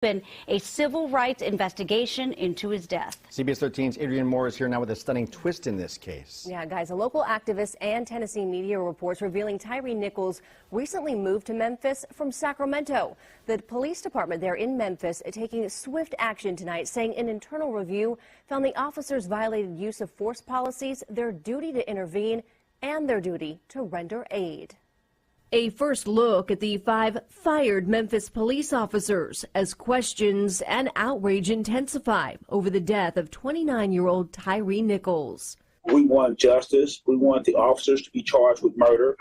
Been a civil rights investigation into his death. CBS 13's Adrienne Moore is here now with a stunning twist in this case. Yeah, guys, a local activist and Tennessee media reports revealing Tyree Nichols recently moved to Memphis from Sacramento. The police department there in Memphis taking swift action tonight, saying an internal review found the officers violated use of force policies, their duty to intervene, and their duty to render aid. A first look at the 5 fired Memphis police officers as questions and outrage intensify over the death of 29-year-old Tyree Nichols. We want justice. We want the officers to be charged with murder.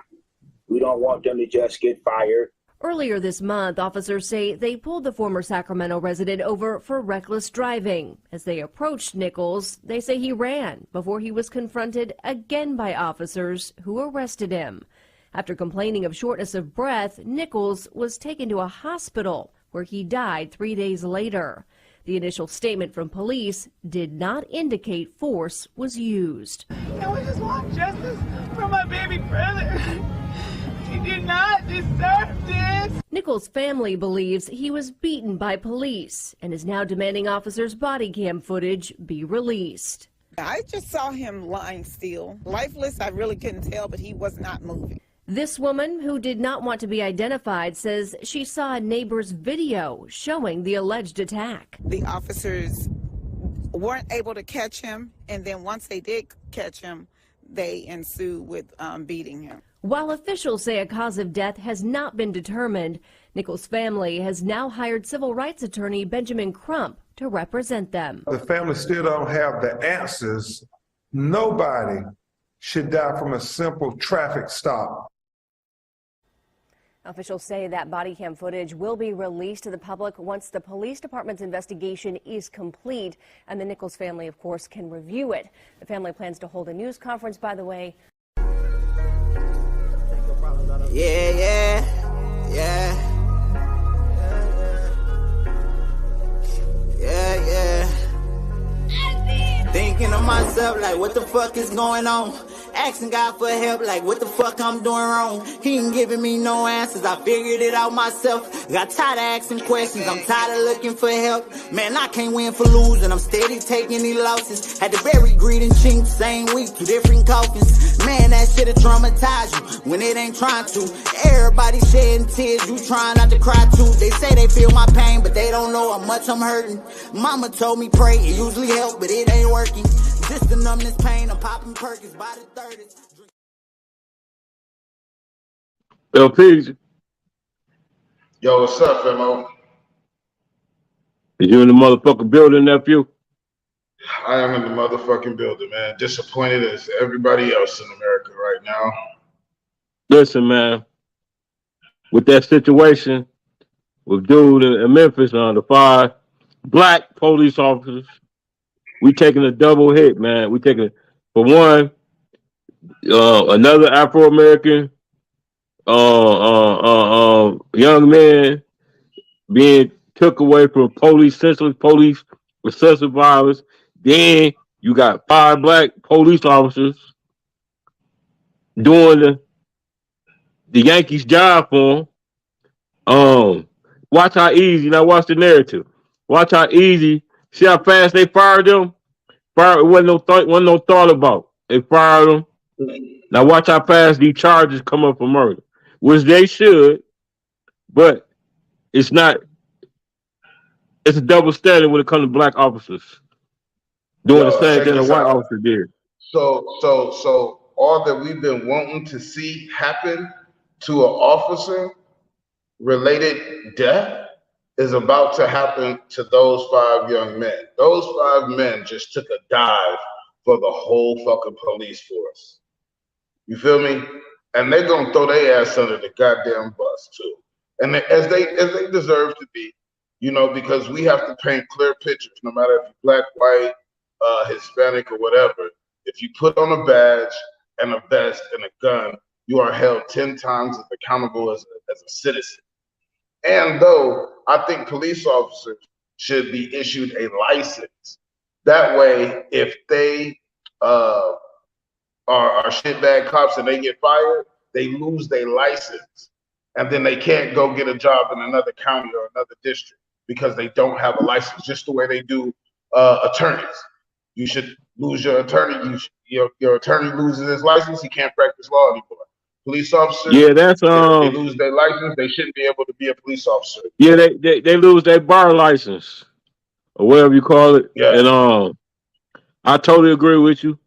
We don't want them to just get fired. Earlier this month, officers say they pulled the former Sacramento resident over for reckless driving. As they approached Nichols, they say he ran before he was confronted again by officers who arrested him. After complaining of shortness of breath, Nichols was taken to a hospital where he died 3 days later. The initial statement from police did not indicate force was used. And we just want justice for my baby brother. He did not deserve this. Nichols' family believes he was beaten by police and is now demanding officers' body cam footage be released. I just saw him lying still. Lifeless, I really couldn't tell, but he was not moving. This woman, who did not want to be identified, says she saw a neighbor's video showing the alleged attack. The officers weren't able to catch him, and then once they did catch him, they ensued with beating him. While officials say a cause of death has not been determined, Nichols' family has now hired civil rights attorney Benjamin Crump to represent them. The family still don't have the answers. Nobody should die from a simple traffic stop. Officials say that body cam footage will be released to the public once the police department's investigation is complete, and the Nichols family, of course, can review it. The family plans to hold a news conference, by the way. Yeah. Thinking to myself, like, what the fuck is going on? Asking God for help, like, what the fuck I'm doing wrong? He ain't giving me no answers, I figured it out myself. Got tired of asking questions, I'm tired of looking for help. Man, I can't win for losing, I'm steady taking these losses. Had to bury greed and chink, same week, 2 different coffins. Man, that shit'll traumatize you when it ain't trying to. Everybody shedding tears, you trying not to cry too. They say they feel my pain, but they don't know how much I'm hurting. Mama told me pray, it usually help, but it ain't working. Just the numbness pain, I'm popping Perkins by the 30s. LP. Yo, what's up, Femo? Is you in the motherfucking building, nephew? I am in the motherfucking building, man. Disappointed as everybody else in America right now. Listen, man. With that situation, with dude in Memphis on the 5 black police officers, we taking a double hit, man. We taking, for one, another Afro-American young man being took away from police, senseless police, excessive violence. Then you got 5 black police officers doing the Yankees' job for them. Watch how easy. Now watch the narrative. Watch how easy. See how fast they fired them? It wasn't no thought about. They fired them. Now watch how fast these charges come up for murder, which they should, but it's not. It's a double standard when it comes to black officers doing the same thing a white officer did. So all that we've been wanting to see happen to an officer related death is about to happen to those 5 young men. Those 5 men just took a dive for the whole fucking police force. You feel me? And they're gonna throw their ass under the goddamn bus too. And as they deserve to be, you know, because we have to paint clear pictures, no matter if you're black, white, Hispanic, or whatever. If you put on a badge and a vest and a gun, you are held 10 times as accountable as a citizen. And though I think police officers should be issued a license, that way, if they are shitbag cops and they get fired, they lose their license, and then they can't go get a job in another county or another district because they don't have a license, just the way they do attorneys. You should lose your attorney. Your attorney loses his license, he can't practice law anymore. Police officers, Yeah, that's if they lose their license, they shouldn't be able to be a police officer. Yeah, they lose their bar license or whatever you call it. Yeah. And I totally agree with you.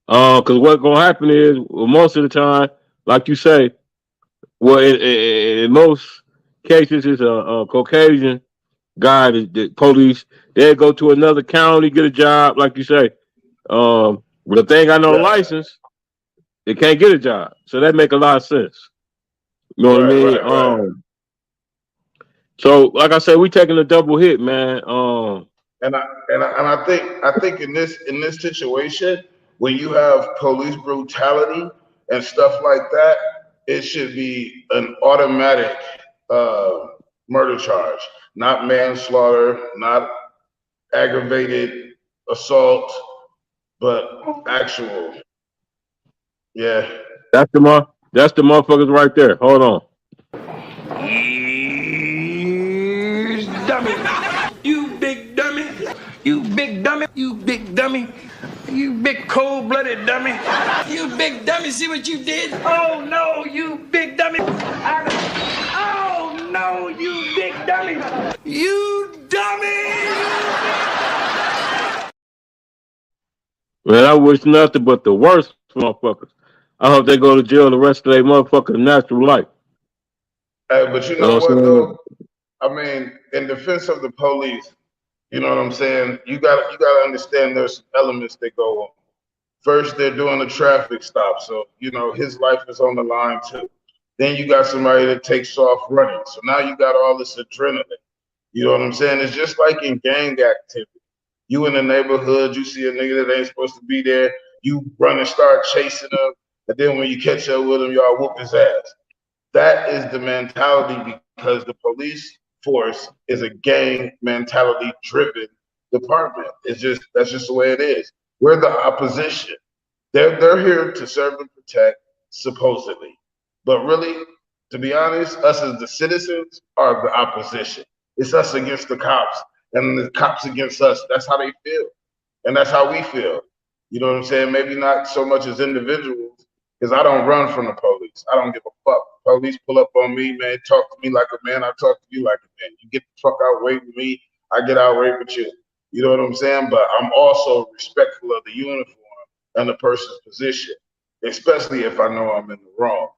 Because what's gonna happen is, well, most of the time, like you say, well, in most cases, it's a Caucasian guy. The police they go to another county, get a job, like you say. But if they ain't got no license, they can't get a job. So that make a lot of sense. You know what I mean? Right. So, like I said, we taking a double hit, man. And I think in this situation, when you have police brutality and stuff like that, it should be an automatic murder charge, not manslaughter, not aggravated assault, but actual. Yeah. That's the motherfuckers right there. Hold on. Dummy. You big dummy. You big dummy. You big dummy. You big cold-blooded dummy. You big dummy. See what you did? Oh, no, you big dummy. Oh, no, you big dummy. You dummy. Man, I wish nothing but the worst for motherfuckers. I hope they go to jail the rest of their motherfucking natural life. Hey, but you know what though? I mean, in defense of the police, you know what I'm saying? You gotta understand there's some elements that go on. First, they're doing a traffic stop, so you know his life is on the line too. Then you got somebody that takes off running, so now you got all this adrenaline. You know what I'm saying? It's just like in gang activity. You in the neighborhood, you see a nigga that ain't supposed to be there, you run and start chasing him, and then when you catch up with him, y'all whoop his ass. That is the mentality because the police force is a gang mentality driven department. That's just the way it is. We're the opposition. They're here to serve and protect, supposedly. But really, to be honest, us as the citizens are the opposition. It's us against the cops and the cops against us. That's how they feel. And that's how we feel. You know what I'm saying? Maybe not so much as individuals, because I don't run from the police. I don't give a fuck. Police pull up on me, man, talk to me like a man, I talk to you like a man. You get the fuck outraged with me, I get outraged with you. You know what I'm saying? But I'm also respectful of the uniform and the person's position, especially if I know I'm in the wrong.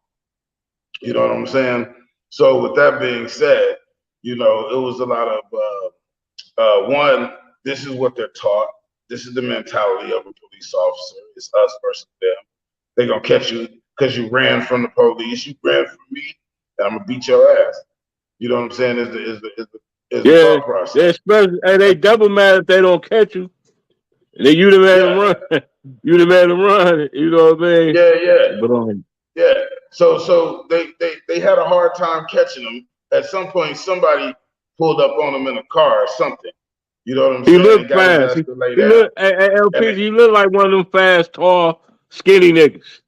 You know what I'm saying? So with that being said, you know, it was a lot of, one, this is what they're taught. This is the mentality of a police officer. It's us versus them. They're going to catch you because you ran from the police. You ran from me, and I'm going to beat your ass. You know what I'm saying? Is the thought process. They double mad if they don't catch you. And then you the man to run. You the man to run. You know what I mean? Yeah. But, yeah. So they had a hard time catching him. At some point, somebody pulled up on him in a car or something. You know what I'm saying? He looked fast. He looked like one of them fast, tall, skinny niggas.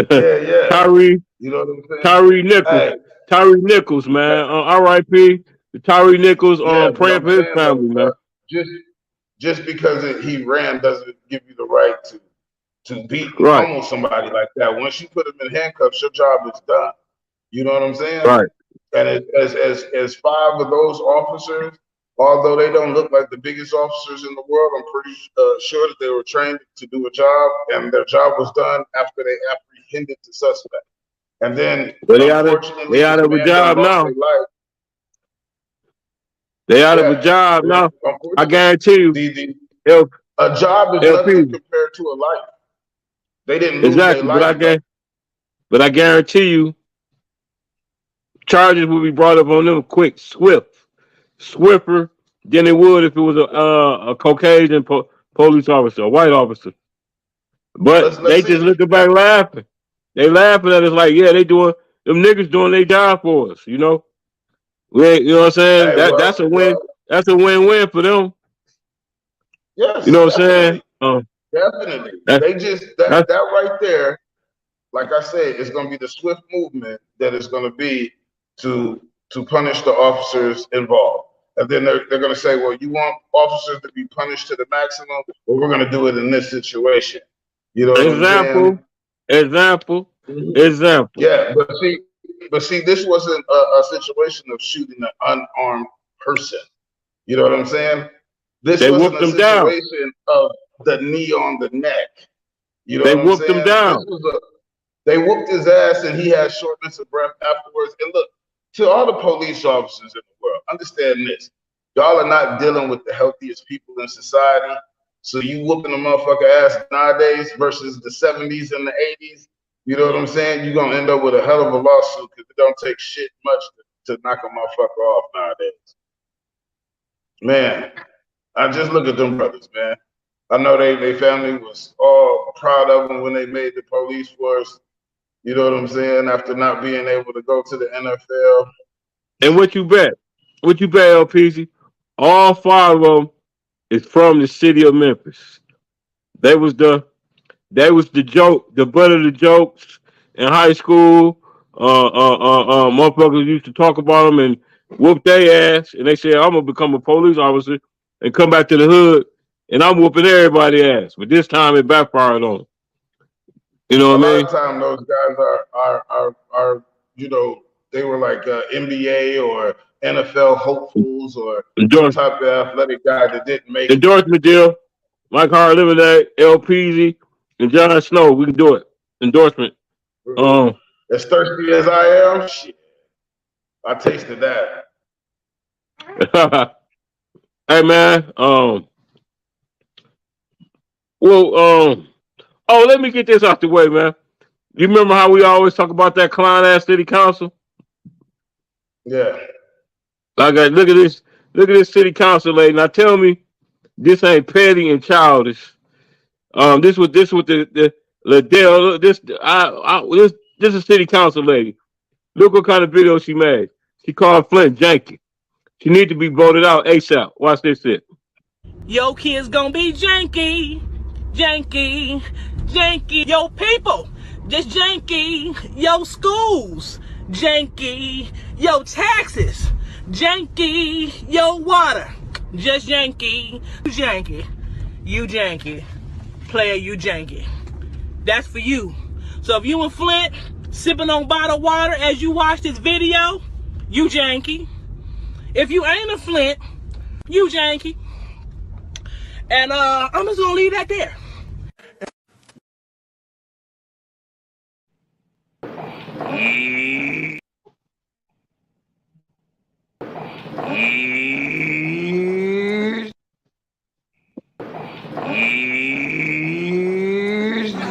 Yeah. Tyree. You know what I'm saying? Tyree Nichols. Hey. Tyree Nichols, man. R.I.P. Tyree Nichols praying for his family, man. Just because he ran doesn't give you the right to beat almost somebody like that. Once you put him in handcuffs, your job is done. You know what I'm saying? Right. And as 5 of those officers, although they don't look like the biggest officers in the world, I'm pretty sure that they were trained to do a job, and their job was done after they apprehended the suspect. And then, they out of a job now. They out of a job now. I guarantee you. A job is nothing compared to a life. They didn't lose their life. But I guarantee you, charges will be brought up on them quick, swifter than it would if it was a Caucasian police officer, a white officer. But they just looking back laughing. They laughing at us like, yeah, them niggas doing their job for us, you know? You know what I'm saying? That's a win. That's a win-win for them. Yes. You know what I'm saying? Definitely. That right there, like I said, is going to be the swift movement that is going to be to punish the officers involved. And then they're going to say, well, you want officers to be punished to the maximum? Well, we're going to do it in this situation. You know what I'm saying? Example. Yeah, but see, this wasn't a situation of shooting an unarmed person. You know what I'm saying? This They wasn't whooped a him down. situation of the knee on the neck. You know They what I'm whooped him saying? down. They whooped his ass and he had shortness of breath afterwards. And look, to all the police officers in the world, understand this. Y'all are not dealing with the healthiest people in society. So you whooping a motherfucker ass nowadays versus the 70s and the 80s, you know what I'm saying? You're going to end up with a hell of a lawsuit because it don't take shit much to knock a motherfucker off nowadays. Man, I just look at them brothers, man. I know they family was all proud of them when they made the police force. You know what I'm saying? After not being able to go to the NFL. And what you bet? What you bet, LPZ? All 5 of them is from the city of Memphis. They was the joke, the butt of the jokes in high school. Motherfuckers used to talk about them and whoop their ass, and they said, "I'm gonna become a police officer and come back to the hood, and I'm whooping everybody's ass." But this time it backfired on them. You know what I mean? A lot of time those guys are you know, they were like NBA or NFL hopefuls or some type of athletic guy that didn't make it. Endorsement deal. Mike Hard Lemonade, LPZ, and John Snow. We can do it. Endorsement. As thirsty as I am, shit, I tasted that. Hey man, oh, let me get this out the way, man. You remember how we always talk about that clown ass city council? Yeah. Look at this city council lady. Now tell me this ain't petty and childish. This was the Liddell. This is city council lady. Look what kind of video she made. She called Flint janky. She need to be voted out ASAP. Watch this shit. Yo kids gonna be janky, janky, janky. Yo people, just janky. Yo schools, janky. Yo taxes, janky. Yo water, just janky. Janky, you janky. Player, you janky. That's for you. So if you in Flint sipping on bottled water as you watch this video, you janky. If you ain't in Flint, you janky. And I'm just gonna leave that there.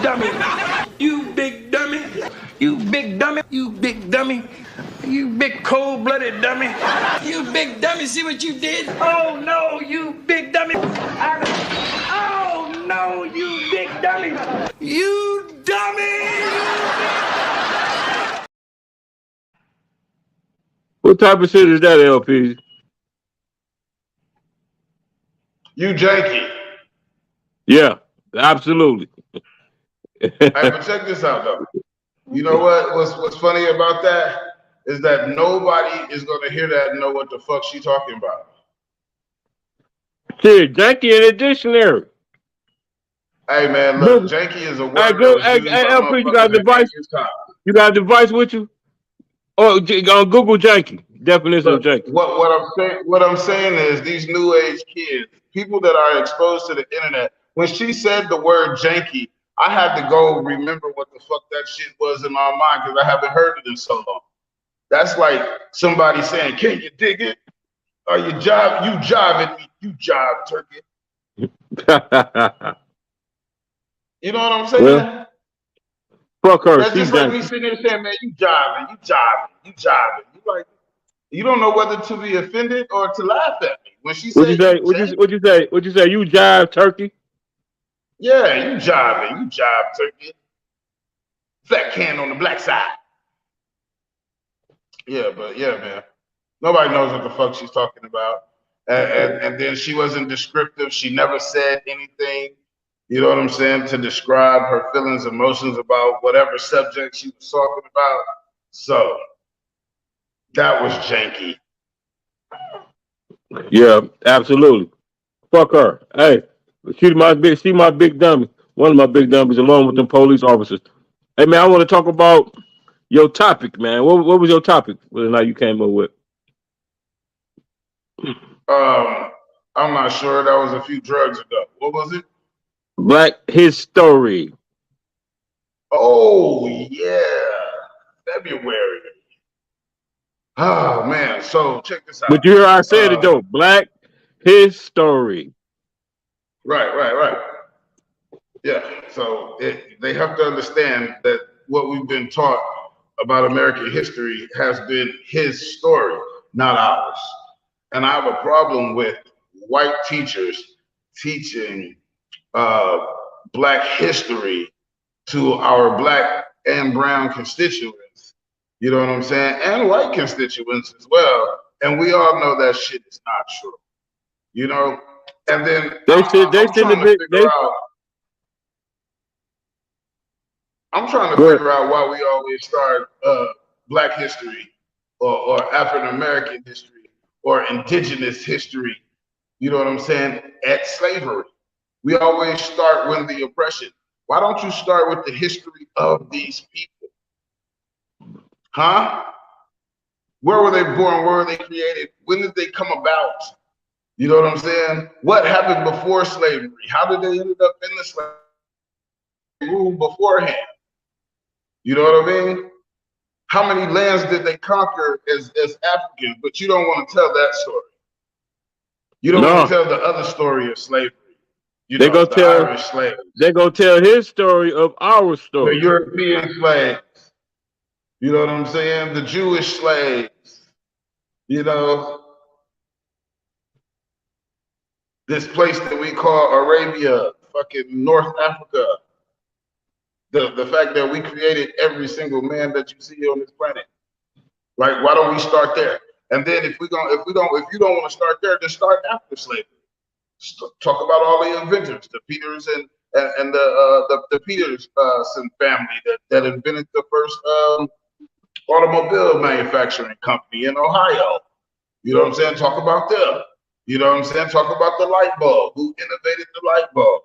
Dummy. You big dummy. You big dummy. You big dummy. You big cold-blooded dummy. You big dummy, see what you did? Oh no, you big dummy. Oh no, you big dummy. You dummy. What type of shit is that, LP? You janky. Yeah, absolutely. Hey, but check this out though. You know what? What's funny about that is that nobody is gonna hear that and know what the fuck she talking about. Shit, janky in the dictionary. Hey man, look, janky is a word. Hey, LP, you got a device? You got a device with you? Oh, on Google janky. Definition of janky. What I'm saying is these new age kids, people that are exposed to the internet. When she said the word janky, I had to go remember what the fuck that shit was in my mind because I haven't heard it in so long. That's like somebody saying, "Can you dig it? Are you jiving me? You jive, turkey." You know what I'm saying? Well, fuck her. That's just like me sitting there saying, "Man, you jiving. You like, you don't know whether to be offended or to laugh at me when she said. What you say? You jive, turkey? Yeah, you jiving. You jive, turkey. Fat can on the black side. Yeah, but yeah, man. Nobody knows what the fuck she's talking about. And then she wasn't descriptive. She never said anything, you know what I'm saying, to describe her feelings, emotions about whatever subject she was talking about. So that was janky. Yeah, absolutely. Fuck her. Hey, she my big dummy. One of my big dummies, along with them police officers. Hey man, I want to talk about your topic, man. What was your topic? What the night you came up with? Um, I'm not sure. That was a few drugs ago. What was it? Black history. Oh yeah, February. Oh man. So check this But out. you hear I said it though. Black history. Right. Yeah. So they have to understand that what we've been taught about American history has been his story, not ours. And I have a problem with white teachers teaching uh, Black history to our Black and brown constituents. You know what I'm saying? And white constituents as well. And we all know that shit is not true. You know? And then They said I'm trying to figure out. I'm trying to figure out why we always start Black history or African American history or indigenous history, you know what I'm saying, at slavery. We always start with the oppression. Why don't you start with the history of these people? Huh? Where were they born? Where were they created? When did they come about? You know what I'm saying? What happened before slavery? How did they end up in the slave rule beforehand? You know what I mean? How many lands did they conquer as Africans? But you don't want to tell that story. You don't want to tell the other story of slavery. You know, the Irish slaves. They're going to tell his story of our story. The European slaves. You know what I'm saying? The Jewish slaves. You know, this place that we call Arabia, fucking North Africa. The fact that we created every single man that you see on this planet. Like, why don't we start there? And then if you don't want to start there, then start after slavery. Talk about all the inventors, the Peters and the Peterson family that invented the first automobile manufacturing company in Ohio. You know what I'm saying? Talk about them. You know what I'm saying? Talk about the light bulb. Who innovated the light bulb?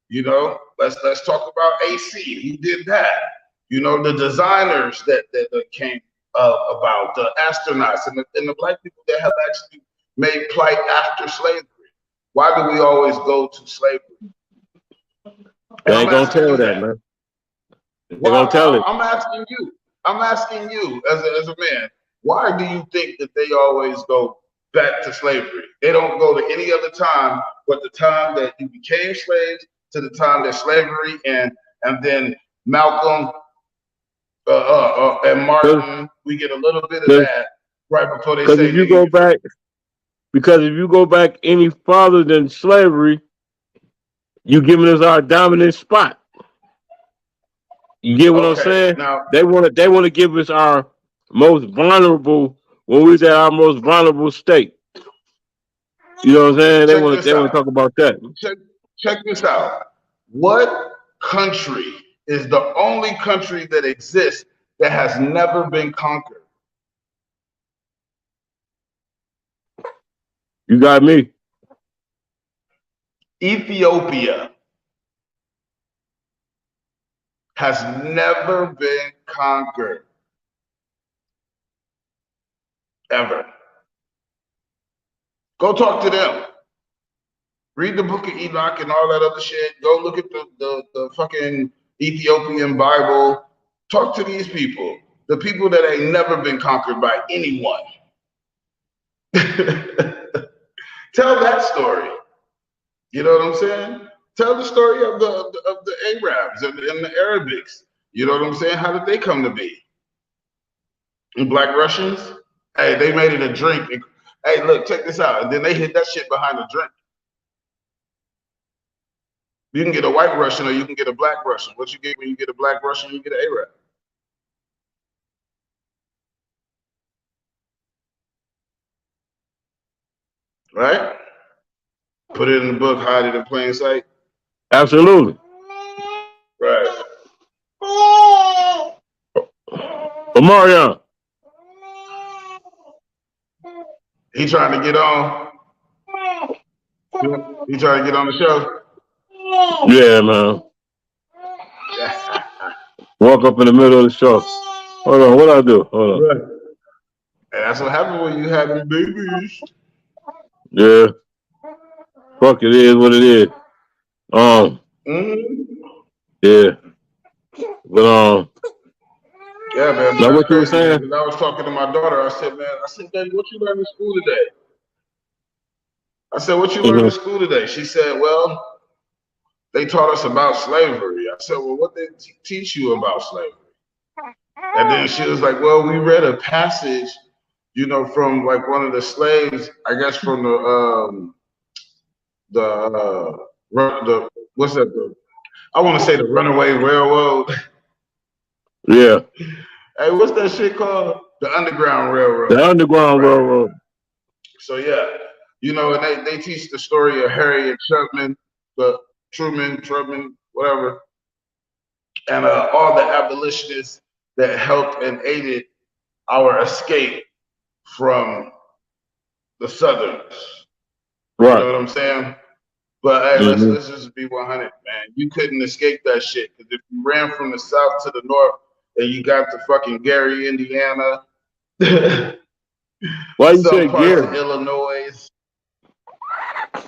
You know, let's talk about AC. Who did that? You know, the designers that came about, the astronauts and the Black people that have actually made plight after slavery. Why do we always go to slavery? They ain't gonna tell that, man. They're gonna tell it. I'm asking you as a man, why do you think that they always go back to slavery? They don't go to any other time but the time that you became slaves to the time that slavery and then Malcolm and Martin, we get a little bit of that right before they say. If you go back, because if you go back any farther than slavery, you giving us our dominant spot. You get what I'm saying? Now, they want to give us our most vulnerable when we was at our most vulnerable state. You know what I'm saying? They want to talk about that. Check this out. What country is the only country that exists that has never been conquered? You got me. Ethiopia has never been conquered. Ever. Go talk to them. Read the book of Enoch and all that other shit. Go look at the fucking Ethiopian Bible. Talk to these people. The people that ain't never been conquered by anyone. Tell that story. You know what I'm saying? Tell the story of the Arabs and the Arabics. You know what I'm saying? How did they come to be? And Black Russians? Hey, they made it a drink. Hey, look, check this out. And then they hid that shit behind a drink. You can get a white Russian or you can get a Black Russian. What you get when you get a Black Russian, you get an Arab. Right? Put it in the book, hide it in plain sight. Absolutely. Right. Mario. He trying to get on. You trying to get on the show? Yeah, man. Walk up in the middle of the show. Hold on, what I do? Hold on. Right. And that's what happened when you had them babies. Yeah. Fuck, it is what it is. Yeah. But yeah, man. Now what you were saying? Man, I was talking to my daughter. I said, Daddy, what you learned in school today? I said, what you learned in school today? She said, well, they taught us about slavery. I said, well, what they teach you about slavery? And then she was like, well, we read a passage, you know, from like one of the slaves, I guess from the what's that? I want to say the Runaway Railroad. Yeah. Hey, what's that shit called? The Underground Railroad. The Underground Railroad. So yeah, you know, and they teach the story of Harriet Truman, whatever, and all the abolitionists that helped and aided our escape from the Southerns. Right. You know what I'm saying? But hey, let's just be 100, man. You couldn't escape that shit, because if you ran from the south to the north and you got to fucking Gary, Indiana, why you say parts Gary? of Illinois.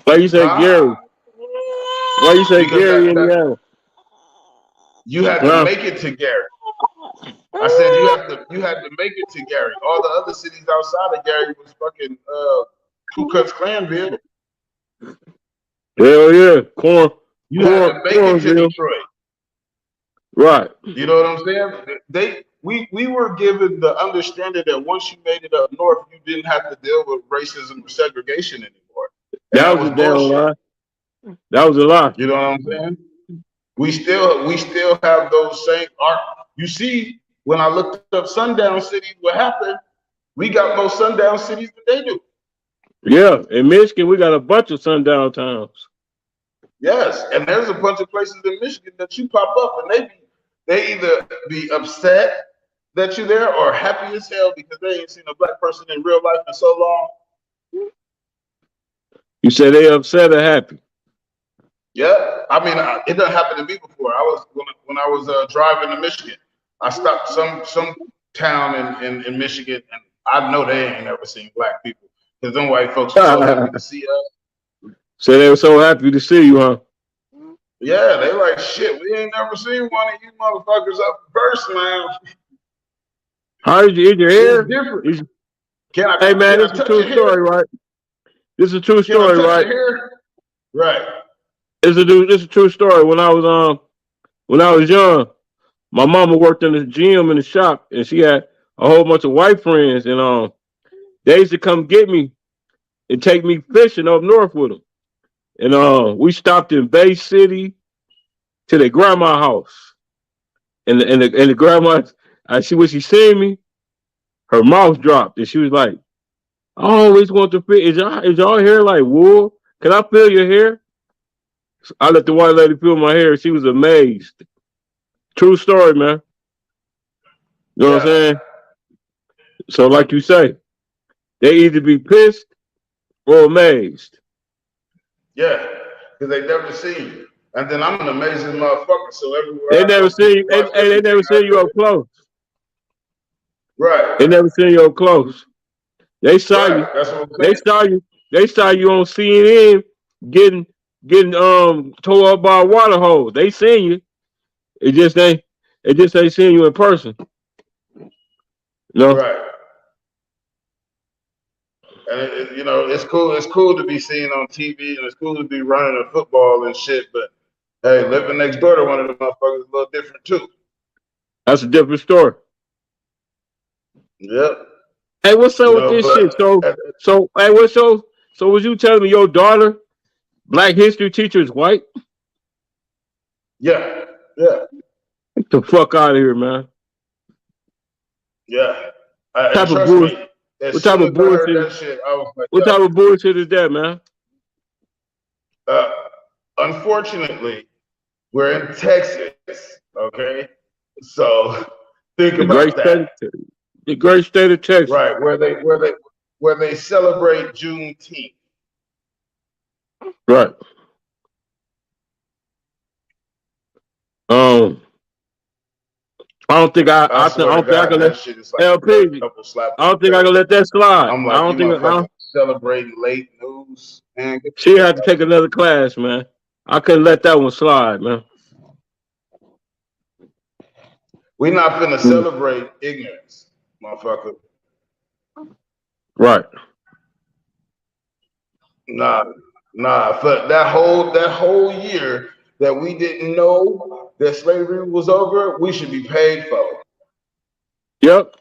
Why you say Gary? Why you say Gary, Indiana? You had to make it to Gary. I said you had to make it to Gary. All the other cities outside of Gary was fucking Ku Klux Klanville. Hell yeah, you had to make it to Detroit. Right. You know what I'm saying? We were given the understanding that once you made it up north, you didn't have to deal with racism or segregation anymore. And that was a damn lie. That was a lie. You know what I'm saying? We still have those same art. You see, when I looked up sundown cities, what happened? We got more sundown cities than they do. Yeah, in Michigan, we got a bunch of sundown towns. Yes, and there's a bunch of places in Michigan that you pop up and they either be upset that you're there or happy as hell because they ain't seen a black person in real life in so long. You said they upset or happy? Yeah, I mean, it done happened to me before. When I was driving to Michigan, I stopped some town in Michigan, and I know they ain't never seen black people because them white folks are so happy to see us. So they were so happy to see you, huh? Yeah, they like, shit, we ain't never seen one of you motherfuckers up first, man. How did you eat your hair? It's different. Hey man, this is a true story, right? This is a true story, right? Right. This is a true story. When I was young, my mama worked in the gym in the shop, and she had a whole bunch of white friends, and they used to come get me and take me fishing up north with them. And we stopped in Bay City to their grandma house, and the grandma, when she seen me, her mouth dropped, and she was like, "I always want to feel. Is y'all hair like wool? Can I feel your hair?" I let the white lady feel my hair. She was amazed. True story, man. You know what I'm saying? So, like you say, they either be pissed or amazed. Yeah, because they never see you. And then I'm an amazing motherfucker, so everywhere they never see you. They never see you up close. Right. They never see you up close. They saw you. That's what I'm saying. They saw you on CNN getting tore up by a water hose. They seen you. It just ain't seeing you in person. No. Right. And it's cool. It's cool to be seen on TV, and it's cool to be running a football and shit. But hey, living next door to one of the motherfuckers is a little different too. That's a different story. Yep. Hey, what's up with this shit? So hey, so was you telling me your daughter, Black history teacher, is white? Yeah. Get the fuck out of here, man. Yeah. What type of bullshit? What type of bullshit is that, man? Unfortunately, we're in Texas, okay? So think about that. The great state of Texas. Right, where they celebrate Juneteenth. Right. I don't think I I swear to don't think I can God, let that shit is like a third LP. couple slap I on don't the think I can face. let that slide. I'm I like, don't you think motherfuckers celebrating late news, man. Get the she fuck had to out of take here. another class, man. I couldn't let that one slide, man. We not finna Mm. celebrate ignorance, motherfucker. Right. Nah, nah. For that whole year that we didn't know that slavery was over, we should be paid for it. Yep.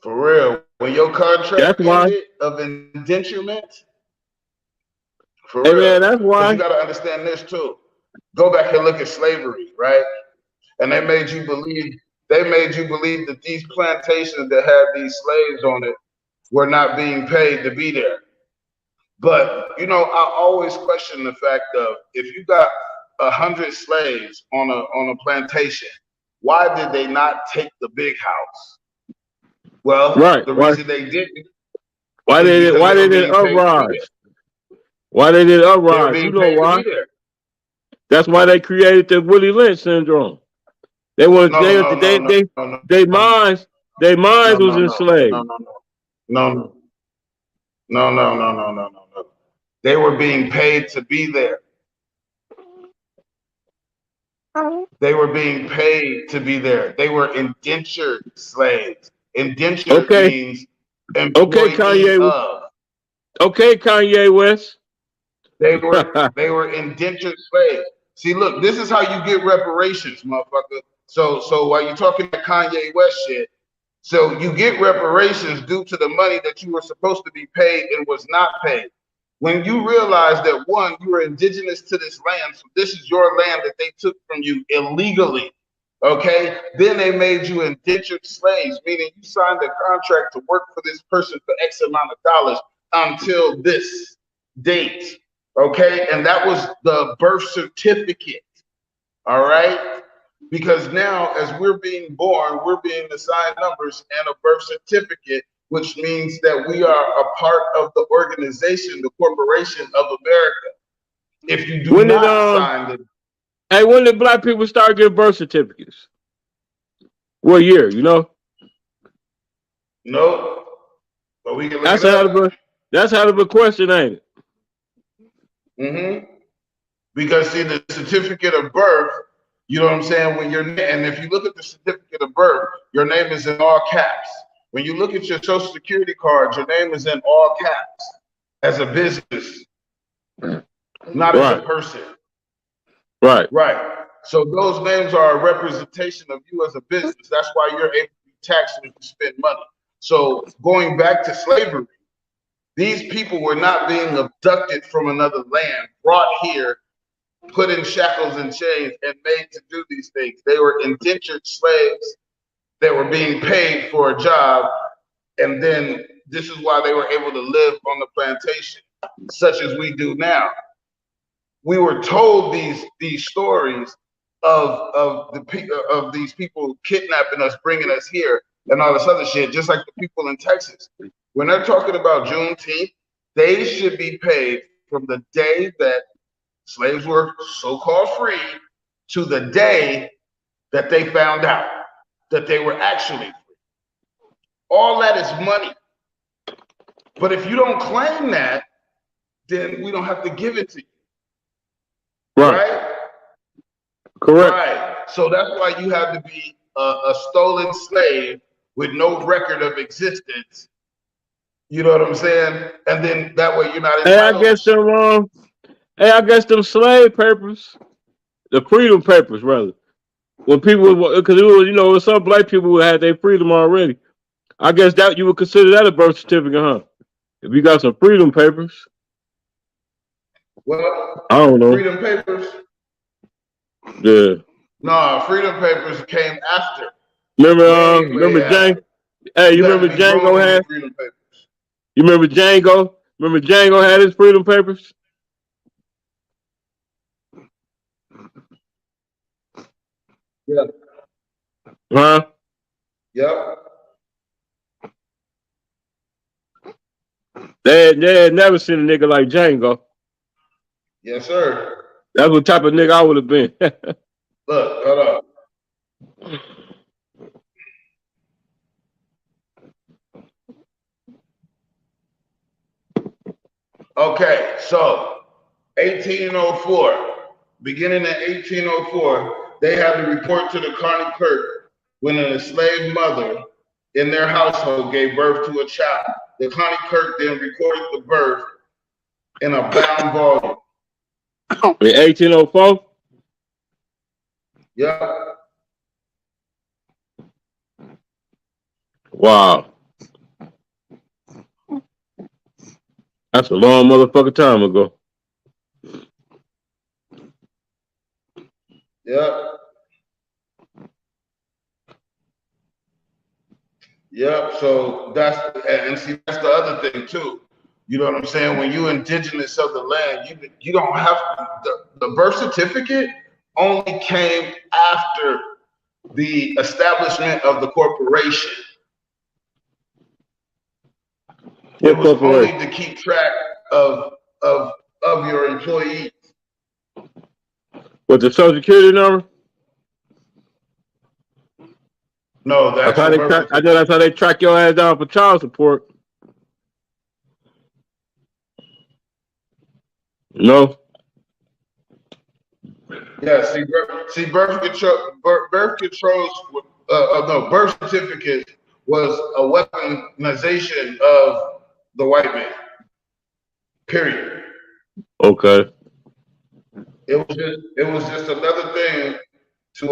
For real. When your That's contract why. ended of indenturement, for Hey, real. man, that's Because you why. got to understand this too. Go back and look at slavery, right? And they made you believe that these plantations that had these slaves on it were not being paid to be there. But I always question the fact of, if you got 100 slaves on a plantation, why did they not take the big house? Well, Right. the reason they didn't Why is they because why they they were didn't being paid to be there. uprise? Why they didn't They were uprise? You being know paid to why? be there. That's why they created the Willie Lynch syndrome. They want No, they no, no, they no, they no, no, they no, minds they no, minds was no, no, no, enslaved. no, no, no, no, no, no, no, no, no. They were being paid to be there. They were being paid to be there. They were indentured slaves. Indentured Okay, means okay, employee Kanye. of. Okay, Kanye West. They were indentured slaves. See, look, this is how you get reparations, motherfucker. So while you're talking that Kanye West shit, so you get reparations due to the money that you were supposed to be paid and was not paid. When you realize that, one, you are indigenous to this land, so this is your land that they took from you illegally. Okay, then they made you indentured slaves, meaning you signed a contract to work for this person for X amount of dollars until this date. Okay, and that was the birth certificate. All right, because now as we're being born, we're being assigned numbers and a birth certificate, which means that we are a part of the organization, the corporation of America. If you do when did not sign the hey, when did black people start getting birth certificates? What year? You know? no, but we can look That's it a hell of up. a that's a hell of a question, ain't it? hmm Because see, the certificate of birth, you know what I'm saying? And if you look at the certificate of birth, your name is in all caps. When you look at your social security card, your name is in all caps as a business, not as a Right, person. right. Right. So those names are a representation of you as a business. That's why you're able to be taxed when you spend money. So going back to slavery, these people were not being abducted from another land, brought here, put in shackles and chains, and made to do these things. They were indentured slaves that were being paid for a job, and then this is why they were able to live on the plantation, such as we do now. We were told these stories of these people kidnapping us, bringing us here, and all this other shit, just like the people in Texas. When they're talking about Juneteenth, they should be paid from the day that slaves were so-called free to the day that they found out that they were actually free. All that is money. But if you don't claim that, then we don't have to give it to you. Right. Right? Correct. Right. So that's why you have to be a stolen slave with no record of existence. You know what I'm saying? And then that way you're not Hey, entitled to shit. I guess them slave papers, the freedom papers, rather. When people, because it was, some black people who had their freedom already. I guess that you would consider that a birth certificate, huh? If you got some freedom papers, Well, I don't know. freedom papers. Yeah. No, freedom papers came after. Way, Remember way Jane? after. Hey, you You have remember to be grown Django to had? get freedom papers. You remember Django? Remember Django had his freedom papers? Yeah. Huh? Yep. They had never seen a nigga like Django. Yes, sir. That's what type of nigga I would have been. Look, hold on. Okay, so 1804, beginning in 1804, they had to report to the county clerk when an enslaved mother in their household gave birth to a child. The county clerk then recorded the birth in a bound volume. In 1804? Yep. Wow. That's a long motherfucking time ago. Yep. Yep. So that's and see that's the other thing too. You know what I'm saying? When you indigenous of the land, you don't have the birth certificate only came after the establishment of the corporation. It was only to keep track of your employees. With the Social Security number? No, that's how they track. I know that's how they track your ass down for child support. No. Yeah, birth controls. No, birth certificate was a weaponization of the white man. Period. Okay. It was just another thing to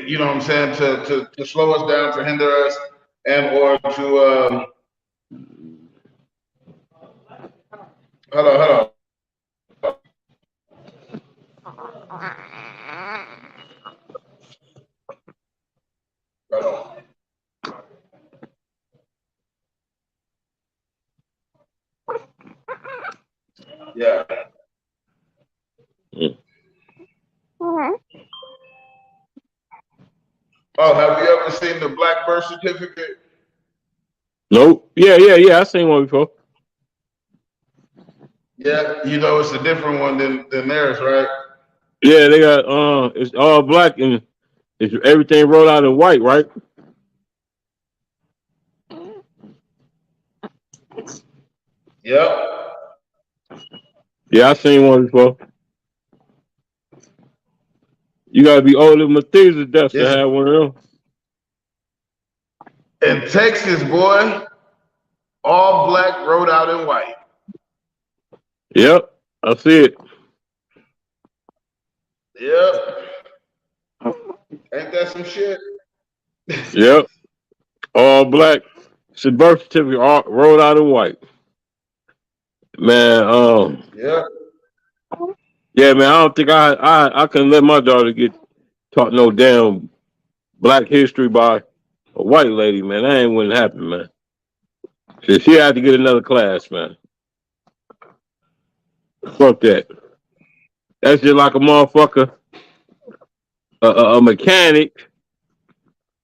you know what I'm saying, to slow us down, to hinder us, and or to hold on. Yeah. Oh, have you ever seen the black birth certificate? Nope. Yeah. I seen one before. Yeah, you know it's a different one than theirs, right? Yeah, they got it's all black and it's everything rolled out in white, right? Yep. Yeah, I seen one before. You gotta be older than Methuselah death to have one of them. In Texas, boy, all black wrote out in white. Yep, I see it. Yep. Ain't that some shit? Yep. All black. It's a birth certificate all rolled out in white. Man, Yep. Yeah, man, I don't think I can let my daughter get taught no damn black history by a white lady, man. That ain't wouldn't happen, man. She had to get another class, man. Fuck that. That's just like a motherfucker, a mechanic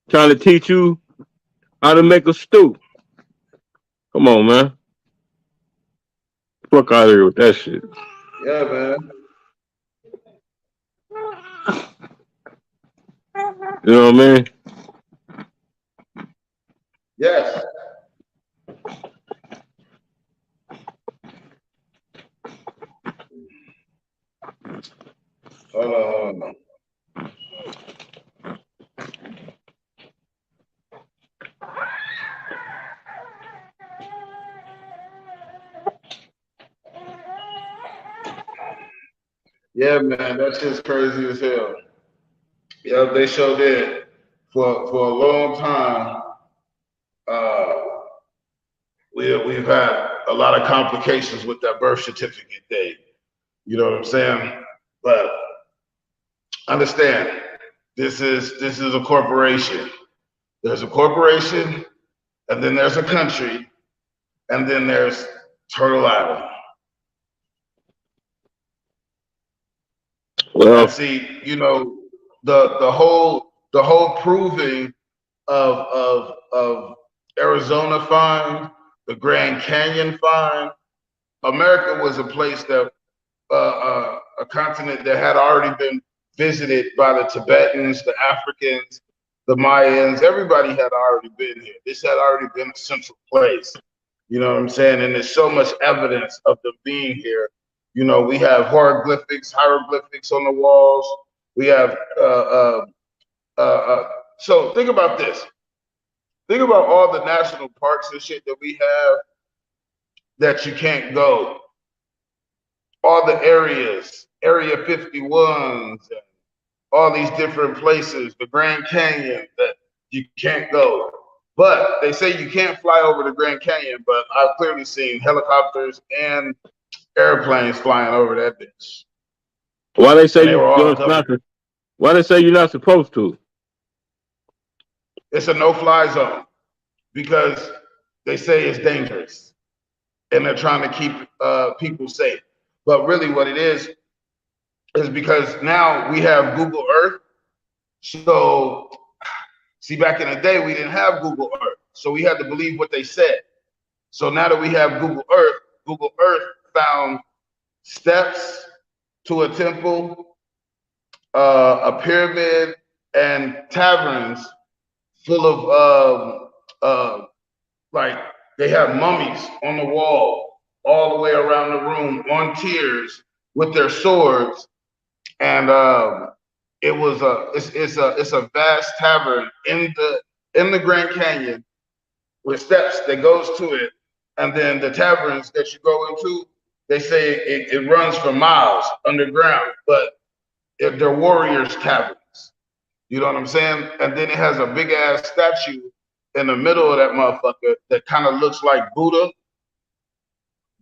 trying to teach you how to make a stew. Come on, man. Fuck out of here with that shit. Yeah, man. You know what I mean? Yes. Hold on. Yeah, man, that's just crazy as hell. Yeah, they sure did. For a long time, we've had a lot of complications with that birth certificate thing. You know what I'm saying? But understand, this is a corporation. There's a corporation, and then there's a country, and then there's Turtle Island. Well, and see, you know, the whole proving of Arizona fine the Grand Canyon find. America was a place that, a continent that had already been visited by the Tibetans, the Africans, the Mayans. Everybody had already been here. This had already been a central place. You know what I'm saying? And there's so much evidence of them being here. You know, we have hieroglyphics on the walls. We have, so think about this. Think about all the national parks and shit that we have that you can't go. All the areas, Area 51s, and all these different places, the Grand Canyon that you can't go. But they say you can't fly over the Grand Canyon, but I've clearly seen helicopters and airplanes flying over that bitch. Why they say why they say you're not supposed to? It's a no-fly zone because they say it's dangerous, and they're trying to keep people safe. But really, what it is because now we have Google Earth. So, see, back in the day, we didn't have Google Earth, so we had to believe what they said. So now that we have Google Earth found steps to a temple, a pyramid, and taverns full of like they have mummies on the wall all the way around the room on tiers with their swords, and it's a vast tavern in the Grand Canyon with steps that goes to it, and then the taverns that you go into, they say it runs for miles underground, but they're warriors' taverns. You know what I'm saying? And then it has a big ass statue in the middle of that motherfucker that kind of looks like Buddha,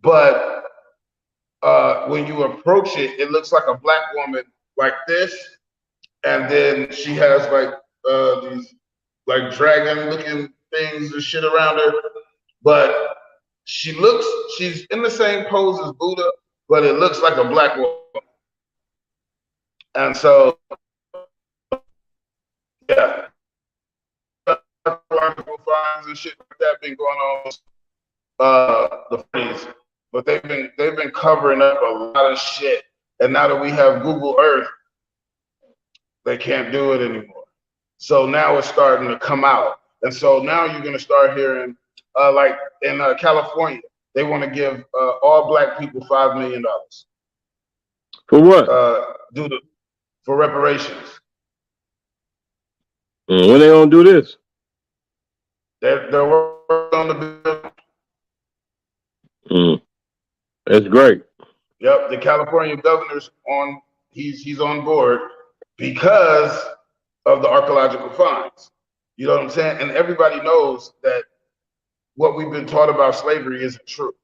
but when you approach it, it looks like a black woman like this, and then she has like these like dragon-looking things and shit around her, but she's in the same pose as Buddha, but it looks like a black woman. And so, yeah, archaeological finds and shit like that been going on the 40s, but they've been covering up a lot of shit. And now that we have Google Earth, they can't do it anymore. So now it's starting to come out, and so now you're gonna start hearing, like in California, they want to give all black people $5 million. For what? For reparations. When they gonna do this? They're working on the bill. That's great. Yep, the California governor's on. He's on board because of the archaeological finds. You know what I'm saying? And everybody knows that what we've been taught about slavery isn't true.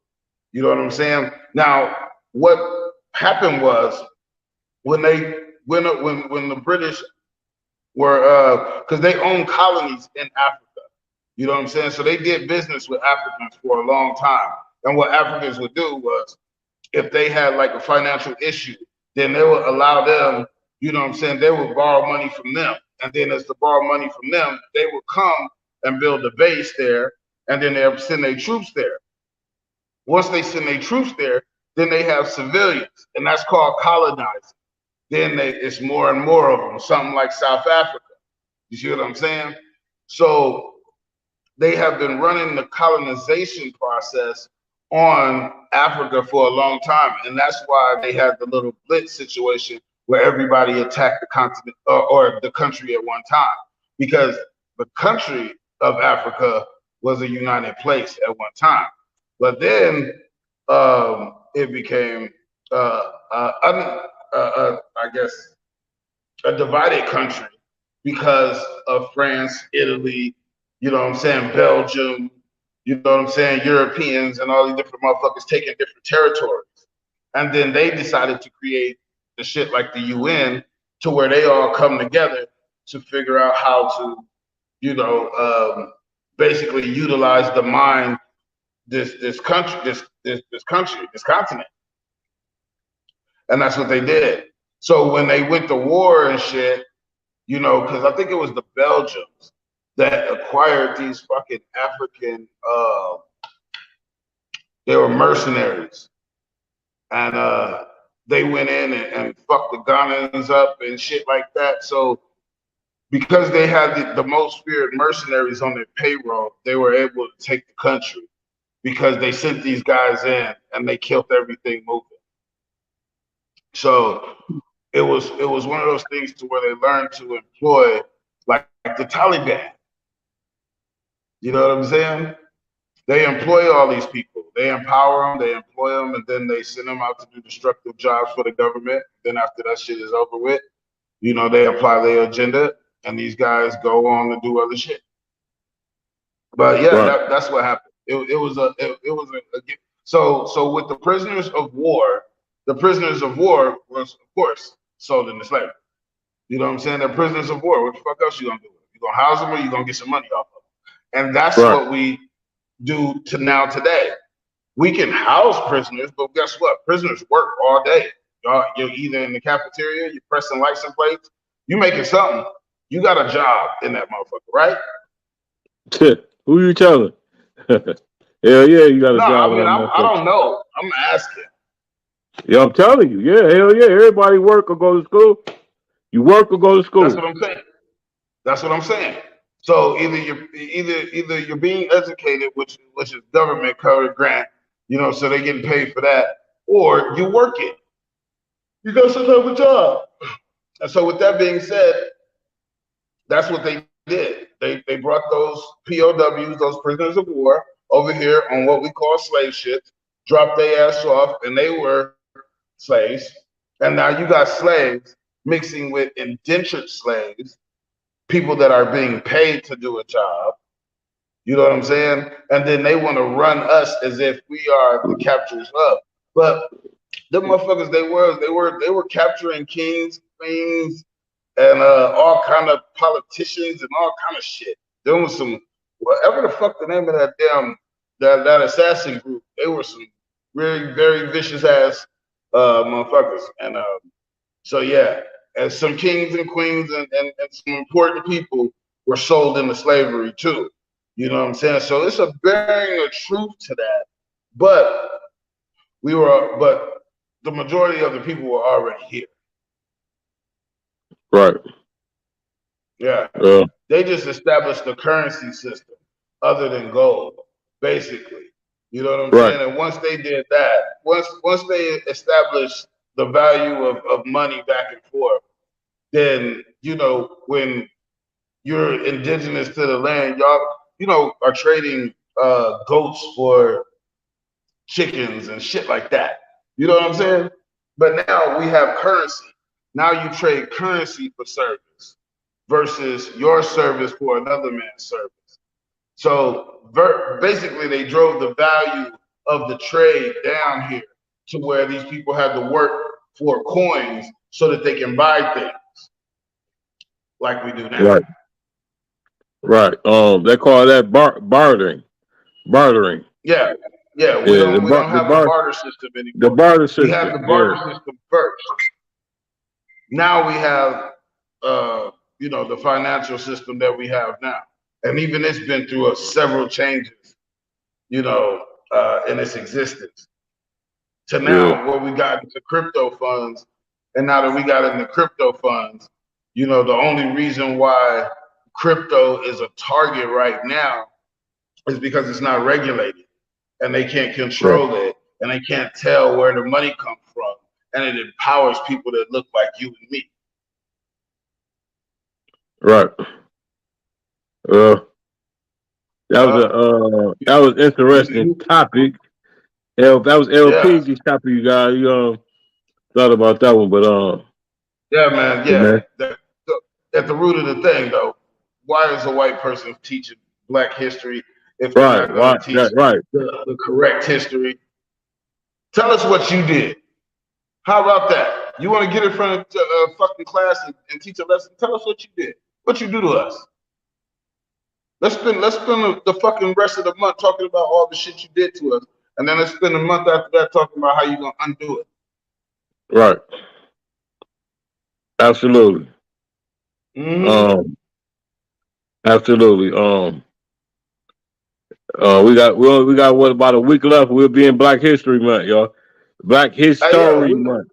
You know what I'm saying? Now, what happened was when the British were, because they owned colonies in Africa. You know what I'm saying? So they did business with Africans for a long time. And what Africans would do was, if they had like a financial issue, then they would allow them, you know what I'm saying, they would borrow money from them. And then as to borrow money from them, they would come and build a base there, and then they'll send their troops there. Once they send their troops there, then they have civilians, and that's called colonizing. Then it's more and more of them, something like South Africa. You see what I'm saying? So they have been running the colonization process on Africa for a long time, and that's why they had the little blitz situation where everybody attacked the continent or the country at one time, because the country of Africa was a united place at one time. But then it became, I guess, a divided country because of France, Italy, you know what I'm saying, Belgium, you know what I'm saying, Europeans and all these different motherfuckers taking different territories. And then they decided to create the shit like the UN, to where they all come together to figure out how to, you know, basically utilize the mind, this continent. And that's what they did. So when they went to war and shit, you know, because I think it was the Belgians that acquired these fucking African They were mercenaries, and they went in and fucked the Ghanaians up and shit like that. So because they had the most feared mercenaries on their payroll, they were able to take the country because they sent these guys in and they killed everything moving. So it was one of those things to where they learned to employ like the Taliban. You know what I'm saying? They employ all these people. They empower them, they employ them, and then they send them out to do destructive jobs for the government. Then after that shit is over with, you know, they apply their agenda, and these guys go on to do other shit. But yeah, Right. that's what happened. It was a so with the prisoners of war, the prisoners of war was of course sold into slavery. You know what I'm saying? They're prisoners of war. What the fuck else you gonna do? You gonna house them or you gonna get some money off of them? And that's Right. what we do to now today. We can house prisoners, but guess what? Prisoners work all day. You're either in the cafeteria, you're pressing license plates, you making something. You got a job in that motherfucker, right? Who you telling? Hell yeah, you got a No, I job in mean that I motherfucker. don't know. I'm asking. Yeah, I'm telling you. Yeah, hell yeah. Everybody work or go to school. You work or go to That's school. what I'm saying. That's what I'm saying. So either you're being educated, which is government covered grant, you know, so they're getting paid for that, or you work it. You got some type of job. And so with that being said, that's what they did. They brought those POWs, those prisoners of war, over here on what we call slave ships, dropped their ass off, and they were slaves. And now you got slaves mixing with indentured slaves, people that are being paid to do a job. You know what I'm saying? And then they want to run us as if we are the captors of. But the motherfuckers they were capturing kings, queens, and all kind of politicians and all kind of shit. Doing some whatever the fuck the name of that damn that assassin group. They were some very vicious ass motherfuckers. And so yeah, and some kings and queens and some important people were sold into slavery too. You know what I'm saying? So it's a bearing of truth to that. But but the majority of the people were already here. Right. Yeah. They just established a currency system other than gold, basically. You know what I'm Right. saying? And once they did that, once they established the value of money back and forth, then, you know, when you're indigenous to the land, y'all, you know, are trading goats for chickens and shit like that. You know what I'm saying? But now we have currency. Now you trade currency for service versus your service for another man's service. So basically, they drove the value of the trade down here to where these people had to work for coins so that they can buy things like we do now. Right. Right. They call that bartering. Bartering. Yeah. Yeah. We don't have a barter system anymore. The barter system. We had the barter system first. Now we have you know, the financial system that we have now. And even it's been through several changes, you know, in its existence. To now where we got into crypto funds, and now that we got into crypto funds, you know, the only reason why crypto is a target right now is because it's not regulated and they can't control it and they can't tell where the money comes from, and it empowers people that look like you and me. Right. That was interesting topic. That was LPG's topic, you guys. You thought about that one, but yeah, man, yeah. At the root of the thing, though, why is a white person teaching Black history if they're not going to teach the correct history? Tell us what you did. How about that? You want to get in front of a fucking class and teach a lesson? Tell us what you did. What you do to us? Let's spend the fucking rest of the month talking about all the shit you did to us, and then let's spend a month after that talking about how you're gonna undo it. Right. Absolutely. Mm-hmm. Absolutely. We got what about a week left? We'll be in Black History Month, y'all. Black Hey, yo, History Month.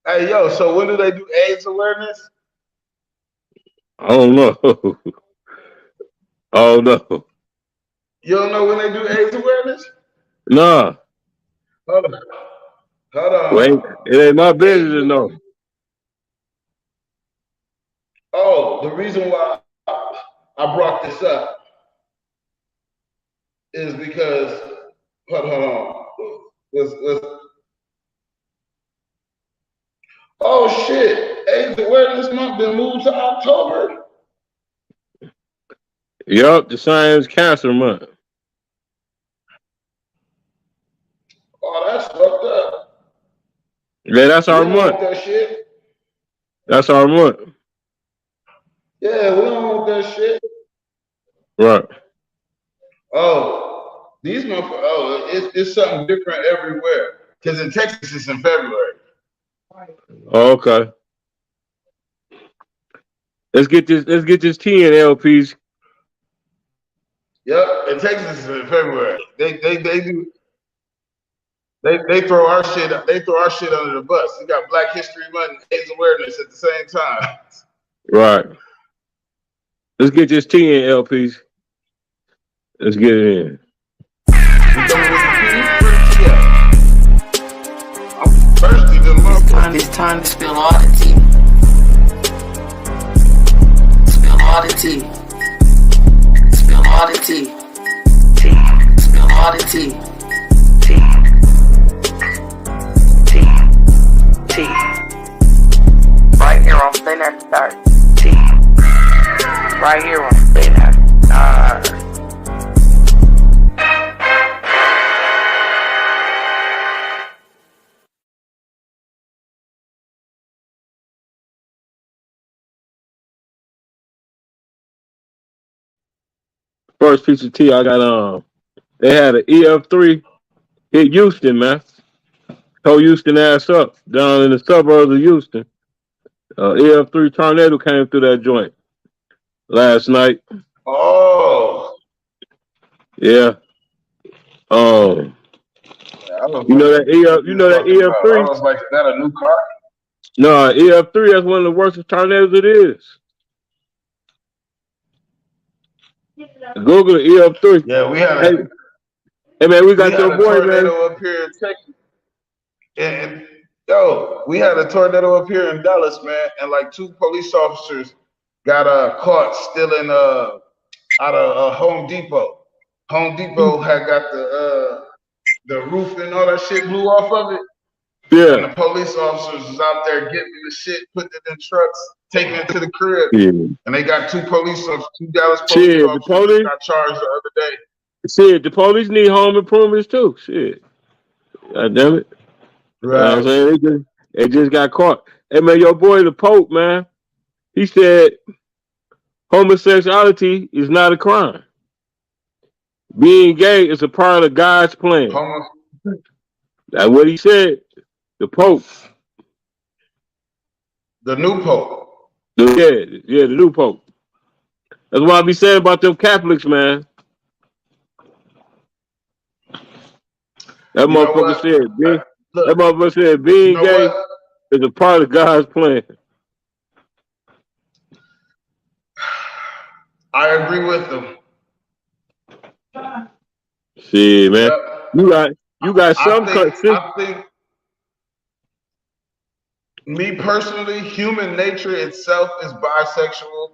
hey, yo. So when do they do AIDS awareness? I don't know. Oh no. You don't know when they do AIDS awareness? Nah. Hold on. Hold Wait, on. it ain't my business to know. Oh, the reason why I brought this up is because hold on. Let's, oh shit! AIDS awareness month been moved to October. Yup, the Science Cancer Month. Oh, that's fucked up. Yeah, that's We our don't month. want that shit. That's our month. Yeah, we don't want that shit. Right. Oh, these motherfuckers. Oh, it's something different everywhere. Because in Texas, it's in February. Oh, okay. Let's get this tea in LPs. Yep, in Texas, it's in February. They throw our shit under the bus. You got Black History Month and AIDS awareness at the same time. Right. Let's get this tea in LPs. Let's get it in. You coming with the tea? Where the tea at? I'm thirsty than motherfucker. It's time to spill all the tea. Spill all the tea. Spill all the tea. Spill all the tea. Right here on Flint at the start. Right here on Flint at the start. First piece of tea I got they had an EF3 hit Houston, man. Told Houston ass up down in the suburbs of Houston. EF3 tornado came through that joint last night. Oh. Yeah. You know that EF3? I was like, is that a new car? No, EF3, that's one of the worst tornadoes it is. Google EF3. Yeah, we had hey man, we got your boy, man. Up here in Texas. And yo, we had a tornado up here in Dallas, man, and like 2 police officers got caught stealing out of Home Depot. Home Depot had got the roof and all that shit blew off of it. Yeah. And the police officers was out there getting the shit, putting it in trucks, taking it to the crib. Yeah. And they got 2 Dallas police officers got charged the other day. Shit, the police need home improvements too. Shit. God damn it. Right. You know what I'm saying? They just got caught. Hey man, your boy the Pope, man, he said homosexuality is not a crime. Being gay is a part of God's plan. That's what he said. The Pope. The new Pope. The new Pope. That's what I be saying about them Catholics, man. That motherfucker said being gay is a part of God's plan. I agree with them. Shit, man. You got some I think me personally, human nature itself is bisexual.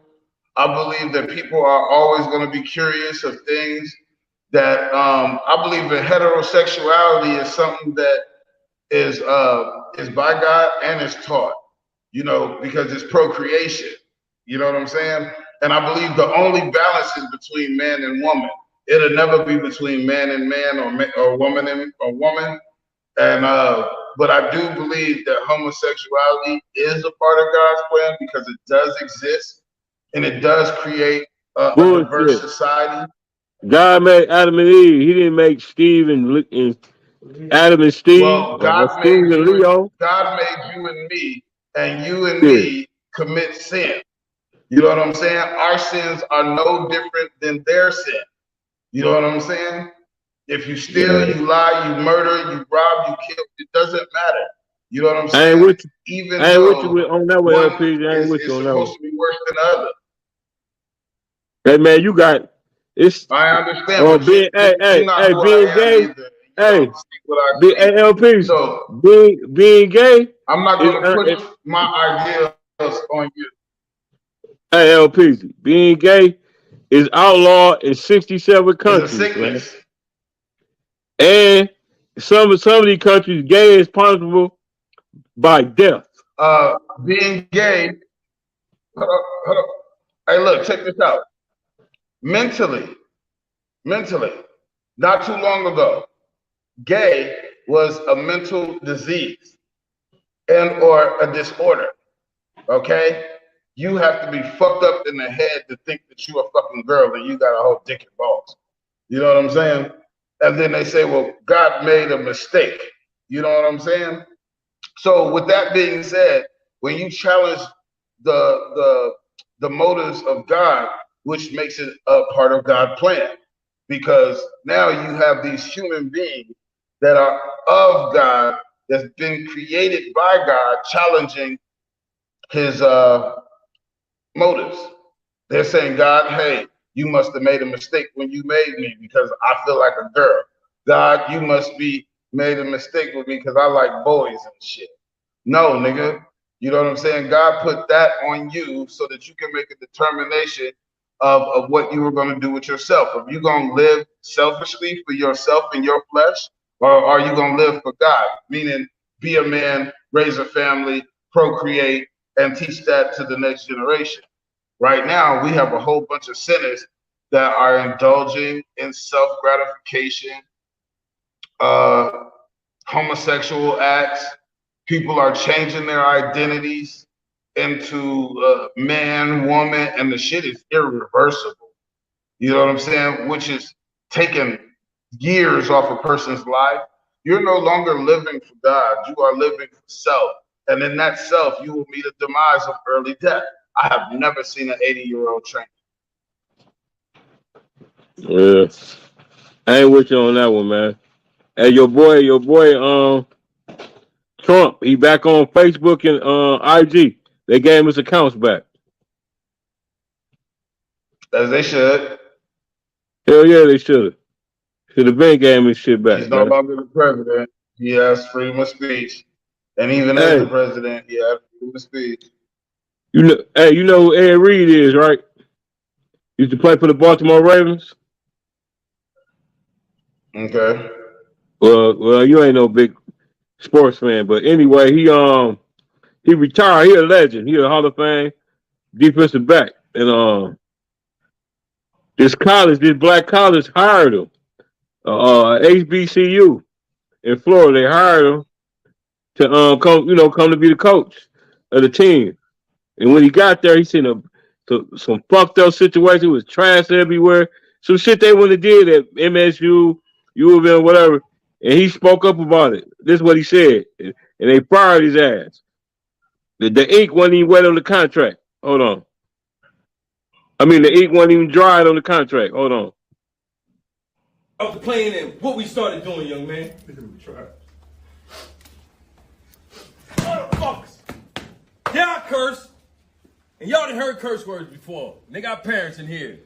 I believe that people are always going to be curious of things that I believe that heterosexuality is something that is by God and is taught, you know, because it's procreation. You know what I'm saying? And I believe the only balance is between man and woman. It'll never be between man and man or woman and woman. And but I do believe that homosexuality is a part of God's plan because it does exist and it does create a diverse society. God made Adam and Eve. He didn't make Steve and Adam and Steve. Well, God made you and me, and you and me commit sin. You know what I'm saying? Our sins are no different than their sin. You know what I'm saying? If you steal, Yeah. you lie, you murder, you rob, you kill, it doesn't matter. You know what I'm I ain't saying? with you. Even I ain't with you though on that one, one LP. I ain't with is you on that one. supposed to be worse than the other. Hey man, you got it's I understand, but being you're not who being I am gay. either. You Hey, don't see what I see. LPs, So being gay I'm not is going to push my ideas on you. hey LPs, being gay is outlawed in 67 It's a countries, man. sickness. And some of these countries, gay is punishable by death. Being gay. Hold on. Hey, look, check this out. Mentally, not too long ago, gay was a mental disease and or a disorder. Okay? You have to be fucked up in the head to think that you a fucking girl and you got a whole dick and balls. You know what I'm saying? And then they say, well, God made a mistake. You know what I'm saying? So with that being said, when you challenge the motives of God, which makes it a part of God's plan, because now you have these human beings that are of God, that's been created by God, challenging his motives. They're saying, God, hey, you must have made a mistake when you made me because I feel like a girl. God, you must be made a mistake with me because I like boys and shit. No, nigga. You know what I'm saying? God put that on you so that you can make a determination of what you were going to do with yourself. Are you going to live selfishly for yourself and your flesh? Or are you going to live for God? Meaning, be a man, raise a family, procreate, and teach that to the next generation. Right now, we have a whole bunch of sinners that are indulging in self-gratification, homosexual acts. People are changing their identities into man, woman, and the shit is irreversible. You know what I'm saying? Which is taking years off a person's life. You're no longer living for God. You are living for self. And in that self, you will meet a demise of early death. I have never seen an 80-year-old train. Yeah. I ain't with you on that one, man. Hey, your boy, Trump, he back on Facebook and IG. They gave him his accounts back. As they should. Hell yeah, they should have. Should have been gave him his shit back, He's no man. longer the president. He has freedom of speech. And even as the president, he has freedom of speech. You know who Ed Reed is, right? Used to play for the Baltimore Ravens. Okay. Well, you ain't no big sports fan, but anyway, he retired. He a legend. He a Hall of Fame defensive back, and this black college hired him. HBCU in Florida, they hired him to come to be the coach of the team. And when he got there, he seen some fucked up situation with trash everywhere. Some shit they wouldn't have did at MSU, U of M, whatever. And he spoke up about it. This is what he said. And they fired his ass. The ink wasn't even wet on the contract. Hold on. I mean, the ink wasn't even dried on the contract. Hold on. Off the plane and what we started doing, young man. Motherfuckers. Yeah, I curse. And y'all done heard curse words before. They got parents in here.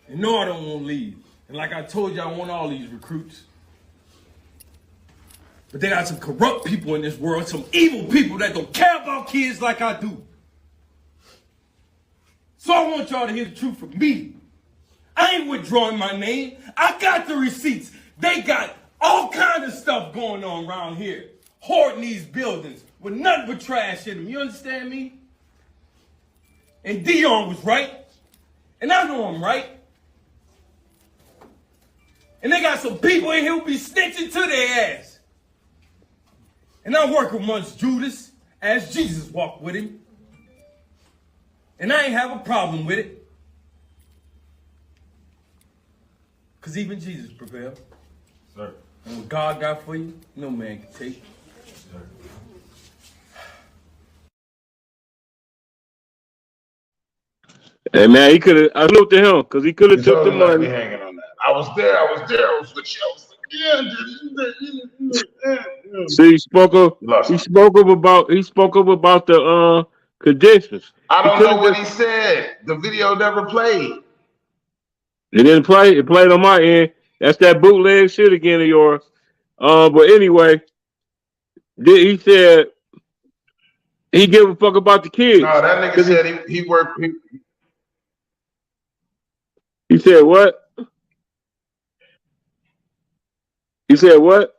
And no, I don't want to leave. And like I told you, I want all these recruits. But they got some corrupt people in this world, some evil people that don't care about kids like I do. So I want y'all to hear the truth from me. I ain't withdrawing my name. I got the receipts. They got all kinds of stuff going on around here. Hoarding these buildings with nothing but trash in them. You understand me? And Dion was right. And I know I'm right. And they got some people in here who be snitching to their ass. And I work amongst Judas as Jesus walked with him. And I ain't have a problem with it. Because even Jesus prevailed. Sir. And what God got for you, no man can take. Sir. Hey man, I looked at him because he could have took the money. Hanging on that. I was there. I was with you. I was See, he spoke up about the conditions. I He don't could know have what just he said. The video never played. it didn't play. It played on my end. That's that bootleg shit again of yours. But anyway, he said he give a fuck about the No, kids. that nigga said he worked. He said what? He said what?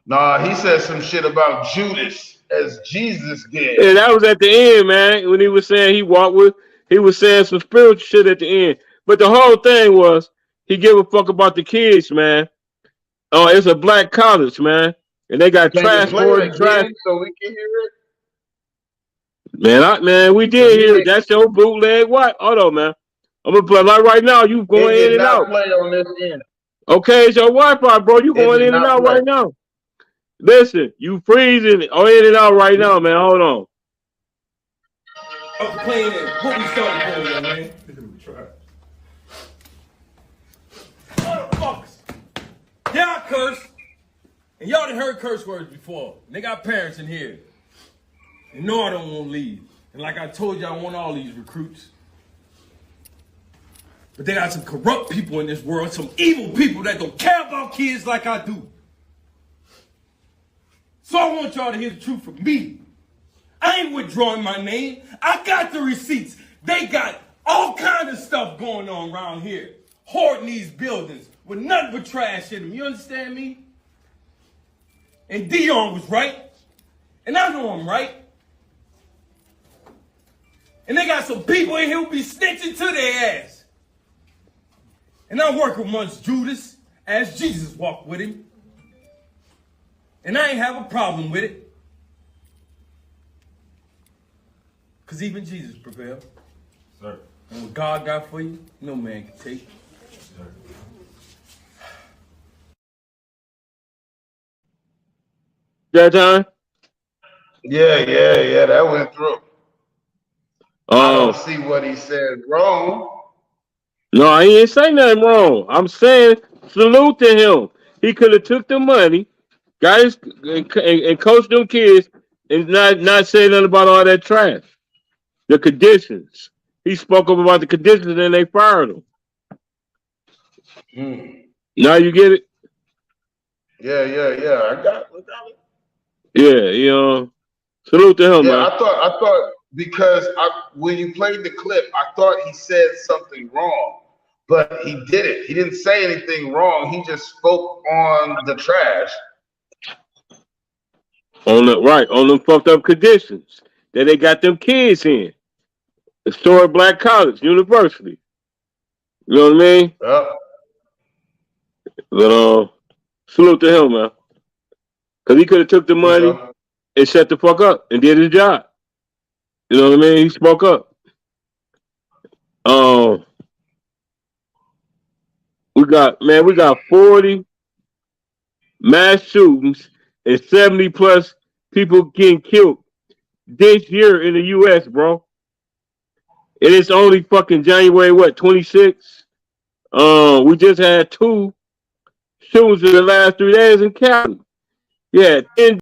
Nah, he said some shit about Judas as Jesus did. And that was at the end, man. When he was saying he was saying some spiritual shit at the end. But the whole thing was he give a fuck about the kids, man. Oh, it's a black college, man, and they got Can you trash play boys it and trash. again so we can hear it? Man, we did hear it. That's your bootleg. What? Hold on, man. I'm gonna play like right now. You going It in did and not out. play on this end. Okay, it's your Wi-Fi, bro. You It going did in and not out play. right now. Listen, you freezing in and out right now, man. Hold on. I'm playing it. What we started doing, man? Motherfuckers. Yeah, I curse. And y'all done heard curse words before. And they got parents in here. And no, I don't want to leave. And like I told you, I want all these recruits. But they got some corrupt people in this world, some evil people that don't care about kids like I do. So I want y'all to hear the truth from me. I ain't withdrawing my name. I got the receipts. They got all kinds of stuff going on around here. Hoarding these buildings with nothing but trash in them. You understand me? And Dion was right. And I know I'm right. And they got some people in here who be snitching to their ass. And I work amongst Judas as Jesus walked with him. And I ain't have a problem with it. Because even Jesus prevailed. Sir. And what God got for you, no man can take. Sir. That time? Yeah, that went through. I don't see what he said wrong. No, I ain't say nothing wrong. I'm saying salute to him. He could have took the money, guys, and coached them kids, and not say nothing about all that trash. The conditions. He spoke up about the conditions, and they fired him. Now you get it? Yeah. I got it. Yeah, salute to him, Yeah, man. I thought because when you played the clip, I thought he said something wrong, but he didn't. He didn't say anything wrong. He just spoke on the trash. On them fucked up conditions that they got them kids in. Historic black college, university. You know what I mean? Yeah. But salute to him, man. Because he could have took the money and shut the fuck up and did his job. You know what I mean? He spoke up. We got 40 mass shootings and 70 plus people getting killed this year in the U.S., bro. And it's only fucking January, 26? We just had 2 shootings in the last 3 days in Cali. Yeah, 10